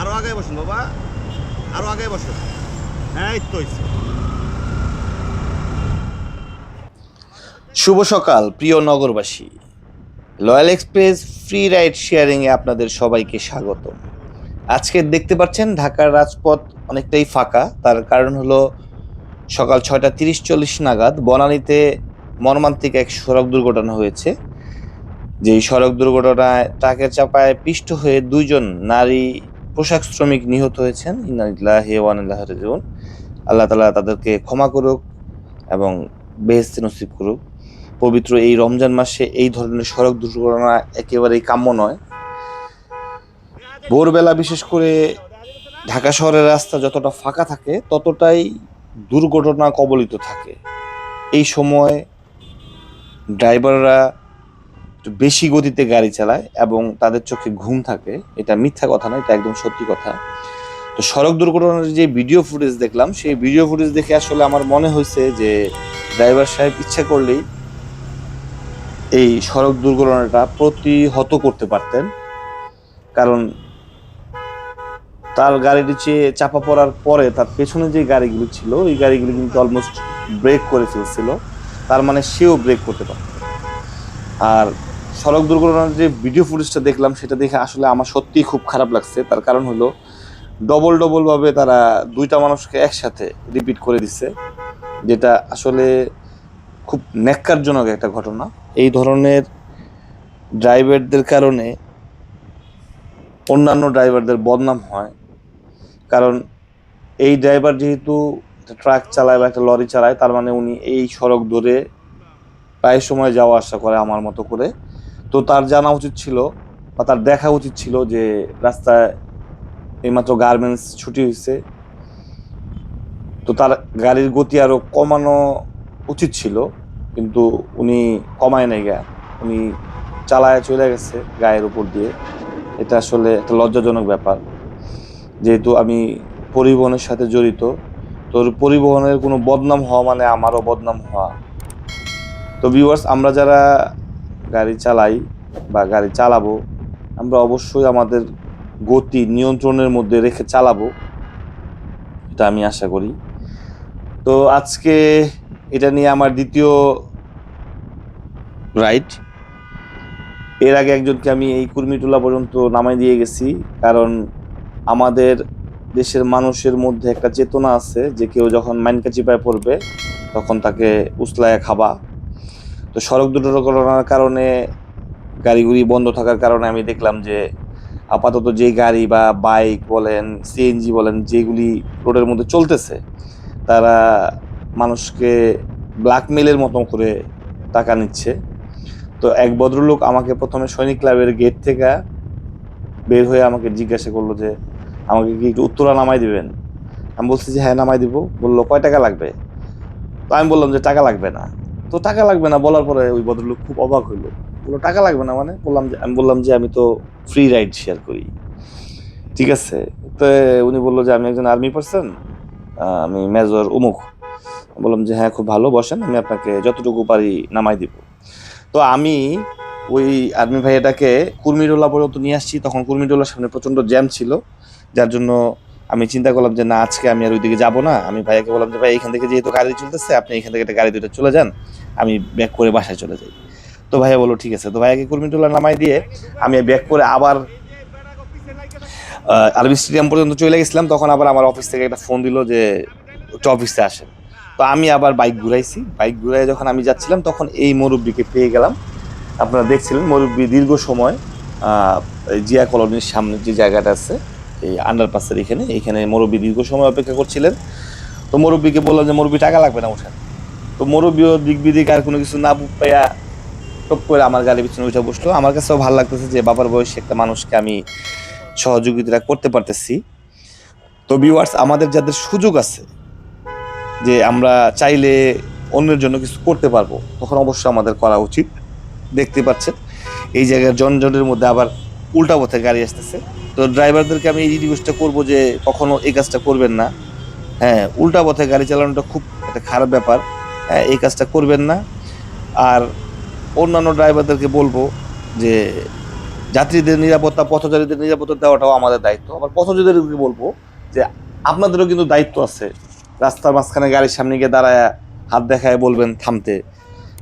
আরো আগে বসুন বাবা, আরো আগে বসুন। হ্যাঁ এই তো হইছে। শুভ সকাল প্রিয় নগরবাসী। রয়্যাল এক্সপ্রেস ফ্রি রাইড শেয়ারিংয়ে আপনাদের সবাইকে স্বাগতম। আজকে দেখতে পাচ্ছেন ঢাকার রাজপথ অনেকটাই ফাঁকা। তার কারণ হলো সকাল 6:30-40 নাগাদ বনানীতে মর্মান্তিক এক সড়ক দুর্ঘটনা হয়েছে। যেই সড়ক দুর্ঘটনায় ট্রাকের চাপায় পিষ্ট হয়ে 2জন নারী পোশাক শ্রমিক নিহত হয়েছেন। ইন্না লিল্লাহি ওয়া ইন্না ইলাইহি রাজিউন। আল্লাহ তাআলা তাদেরকে ক্ষমা করুক এবং বেহেশত নসিব করুক। পবিত্র এই রমজান মাসে এই ধরনের সড়ক দুর্ঘটনা একেবারেই কাম্য নয়। ভোরবেলা বিশেষ করে ঢাকা শহরের রাস্তা যতটা ফাঁকা থাকে ততটাই দুর্ঘটনা কবলিত থাকে। এই সময় ড্রাইভাররা একটু বেশি গতিতে গাড়ি চালায় এবং তাদের চোখে ঘুম থাকে। এটা মিথ্যা কথা না, এটা একদম সত্যি কথা। তো সড়ক দুর্ঘটনার যে ভিডিও ফুটেজ দেখলাম, সেই ভিডিও ফুটেজ দেখে আসলে আমার মনে হয়েছে যে ড্রাইভার সাহেব ইচ্ছা করলেই এই সড়ক দুর্ঘটনাটা প্রতিহত করতে পারতেন। কারণ তার গাড়িটি চাপা পড়ার পরে তার পেছনে যে গাড়িগুলো ছিল ওই গাড়িগুলো কিন্তু অলমোস্ট ব্রেক করে ফেলছিল। তার মানে সেও ব্রেক করতে পারত। আর সড়ক দুর্ঘটনার যে ভিডিও ফুটেজটা দেখলাম সেটা দেখে আসলে আমার সত্যিই খুব খারাপ লাগছে। তার কারণ হলো ডবল ভাবে তারা দুইটা মানুষকে একসাথে রিপিট করে দিচ্ছে, যেটা আসলে খুব ন্যাক্কারজনক একটা ঘটনা। এই ধরনের ড্রাইভারদের কারণে অন্যান্য ড্রাইভারদের বদনাম হয়। কারণ এই ড্রাইভার যেহেতু একটা ট্রাক চালায় বা একটা লরি চালায়, তার মানে উনি এই সড়ক ধরে প্রায় সময় যাওয়া আসা করে আমার মতো করে। তো তার জানা উচিত ছিল বা তার দেখা উচিত ছিল যে রাস্তায় এইমাত্র গার্মেন্টস ছুটি হয়েছে, তো তার গাড়ির গতি আরও কমানো উচিত ছিল, কিন্তু উনি কমায় নাই গা, উনি চালায় চলে গেছে গায়ের উপর দিয়ে। এটা আসলে একটা লজ্জাজনক ব্যাপার। যেহেতু আমি পরিবহনের সাথে জড়িত, তো পরিবহনের কোনো বদনাম হওয়া মানে আমারও বদনাম হওয়া। তো ভিউয়ার্স, আমরা যারা গাড়ি চালাই বা গাড়ি চালাবো, আমরা অবশ্যই আমাদের গতি নিয়ন্ত্রণের মধ্যে রেখে চালাবো, এটা আমি আশা করি। তো আজকে এটা নিয়ে আমার দ্বিতীয় রাইড। এর আগে একজনকে আমি এই কুর্মিটোলা পর্যন্ত নামাই দিয়ে গেছি। কারণ আমাদের দেশের মানুষের মধ্যে একটা চেতনা আছে যে কেউ যখন মাইনকা চিপায় পড়বে তখন তাকে উসলায় খাবা। তো সড়ক দুর্ঘটনার কারণে গাড়িগুলি বন্ধ থাকার কারণে আমি দেখলাম যে আপাতত যে গাড়ি বা বাইক বলেন, সিএনজি বলেন, যেগুলি রোডের মধ্যে চলতেছে, তারা মানুষকে ব্ল্যাকমেলের মতো করে টাকা নিচ্ছে। তো এক ভদ্রলোক আমাকে প্রথমে সৈনিক ক্লাবের গেট থেকে বের হয়ে আমাকে জিজ্ঞাসা করলো যে আমাকে কি একটু উত্তরা নামাই দিবেন। আমি বলছি যে হ্যাঁ নামাই দিব। বললো কয় টাকা লাগবে। তো আমি বললাম যে টাকা লাগবে না। তো টাকা লাগবে না বলার পরে ওই ভদ্রলোক খুব অবাক হইলো। বললো টাকা লাগবে না মানে? আমি বললাম যে আমি তো ফ্রি রাইড শেয়ার করি। ঠিক আছে। তো উনি বললো যে আমি একজন আর্মি পার্সন, আমি মেজর উমুক। বললাম যে হ্যাঁ খুব ভালো, বসেন, আমি আপনাকে যতটুকু পারি নামাই দিব। তো আমি ওই আর্মি ভাইয়াটাকে কুর্মিটোলা পর্যন্ত নিয়ে আসছি। তখন কুর্মিটোলার সামনে প্রচণ্ড জ্যাম ছিল, যার জন্য আমি চিন্তা করলাম যে না, আজকে আমি আর ওইদিকে যাবো না। আমি ভাইয়াকে বললাম যে ভাই, এখান থেকে যেহেতু গাড়ি চলতেছে, আপনি এখান থেকে একটা গাড়ি দুটো চলে যান, আমি ব্যাক করে বাসায় চলে যাই। তো ভাইয়া বললো ঠিক আছে। তো ভাইয়াকে কুর্মিটোলা নামাই দিয়ে আমি ব্যাক করে আবার আরবি স্টেডিয়াম পর্যন্ত চলে গেছিলাম। তখন আবার আমার অফিস থেকে একটা ফোন দিল যে একটু অফিসে আসেন। তো আমি আবার বাইক ঘুরাইছি। বাইক ঘুরাই যখন আমি যাচ্ছিলাম তখন এই মুরব্বিকে পেয়ে গেলাম। আপনারা দেখছিলেন মুরব্বি দীর্ঘ সময় জিয়া কলোনির সামনে যে জায়গাটা আছে, এই আন্ডারপাসের এইখানে মুরব্বি দীর্ঘ সময় অপেক্ষা করছিলেন। তো মুরব্বিকে বললাম যে মুরব্বি টাকা লাগবে না, ওঠেন। তো মুরব্বিও দিক বিদিক আর কোনো কিছু না পাইয়া টপ করে আমার গাড়ির পিছনে উঠে বসলো। আমার কাছেও ভালো লাগতেছে যে বাবার বয়সী একটা মানুষকে আমি সহযোগিতা করতে পারতেছি। তো ভিউয়ার্স, আমাদের যাদের সুযোগ আছে যে আমরা চাইলে অন্যের জন্য কিছু করতে পারবো, তখন অবশ্যই আমাদের করা উচিত। দেখতে পাচ্ছেন এই জায়গায় জনজনের মধ্যে আবার উল্টা পথে গাড়ি আসতেছে। তো ড্রাইভারদেরকে আমি এই রিকোয়েস্টটা করবো যে কখনো এই কাজটা করবেন না। হ্যাঁ, উল্টা পথে গাড়ি চালানোটা খুব একটা খারাপ ব্যাপার। হ্যাঁ, এই কাজটা করবেন না। আর অন্যান্য ড্রাইভারদেরকে বলবো যে যাত্রীদের নিরাপত্তা, পথচারীদের নিরাপত্তা দেওয়াটাও আমাদের দায়িত্ব। আবার পথচারীদেরকে বলবো যে আপনাদেরও কিন্তু দায়িত্ব আছে। রাস্তার মাঝখানে গাড়ির সামনে গিয়ে দাঁড়ায় হাত দেখায় বলবেন থামতে,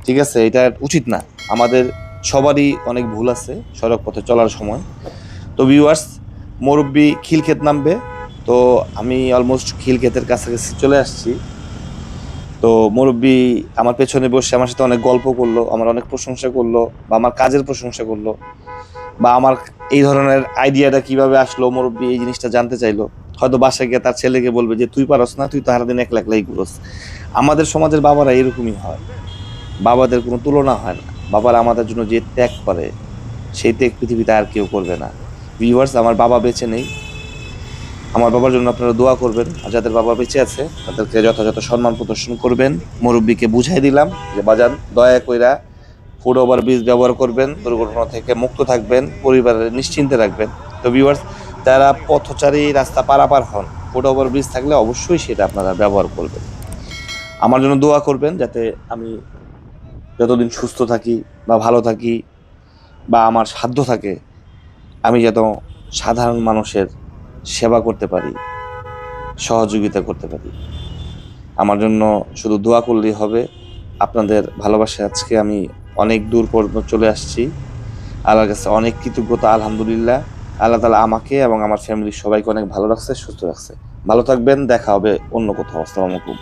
ঠিক আছে? এটা উচিত না। আমাদের সবারই অনেক ভুল আছে সড়ক পথে চলার সময়। তো ভিউয়ার্স, মুরব্বি খিলক্ষেত নামবে, তো আমি অলমোস্ট খিলক্ষেতের কাছাকাছি চলে আসছি। তো মুরব্বি আমার পেছনে বসে আমার সাথে অনেক গল্প করলো, আমার অনেক প্রশংসা করলো, বা আমার কাজের প্রশংসা করলো, বা আমার এই ধরনের আইডিয়াটা কিভাবে আসলো, মুরব্বি এই জিনিসটা জানতে চাইলো। হয়তো বাসায় গিয়ে তার ছেলেকে বলবে যে তুই পারস না, তুই তো সারাদিন একলা একলাই ঘুরোস। আমাদের সমাজের বাবারা এরকমই হয়, বাবাদের কোনো তুলনা হয় না। বাবারা আমাদের জন্য যে ত্যাগ করে, সেই ত্যাগ পৃথিবীতে আর কেউ করবে না। ভিউয়ার্স, আমার বাবা বেঁচে নেই, আমার বাবার জন্য আপনারা দোয়া করবেন, আর যাদের বাবা বেঁচে আছে তাদেরকে যথাযথ সম্মান প্রদর্শন করবেন। মুরব্বীকে বুঝাই দিলাম যে বাজান, দয়া কইরা ফুট ওভার ব্রিজ ব্যবহার করবেন, দুর্ঘটনা থেকে মুক্ত থাকবেন, পরিবারের নিশ্চিন্তে রাখবেন। তো ভিউয়ার্স, যারা পথচারী রাস্তা পারাপার হন, ফুট ওভার ব্রিজ থাকলে অবশ্যই সেটা আপনারা ব্যবহার করবেন। আমার জন্য দোয়া করবেন যাতে আমি যতদিন সুস্থ থাকি বা ভালো থাকি বা আমার সাধ্য থাকে, আমি যেন সাধারণ মানুষের সেবা করতে পারি, সহযোগিতা করতে পারি। আমার জন্য শুধু দোয়া করলেই হবে। আপনাদের ভালোবাসায় আজকে আমি অনেক দূর পর্যন্ত চলে আসছি। আল্লাহর কাছে অনেক কৃতজ্ঞতা, আলহামদুলিল্লাহ। আল্লাহ তাআলা আমাকে এবং আমার ফ্যামিলির সবাইকে অনেক ভালো রাখছে, সুস্থ রাখছে। ভালো থাকবেন, দেখা হবে অন্য কোথাও। আসসালামু আলাইকুম।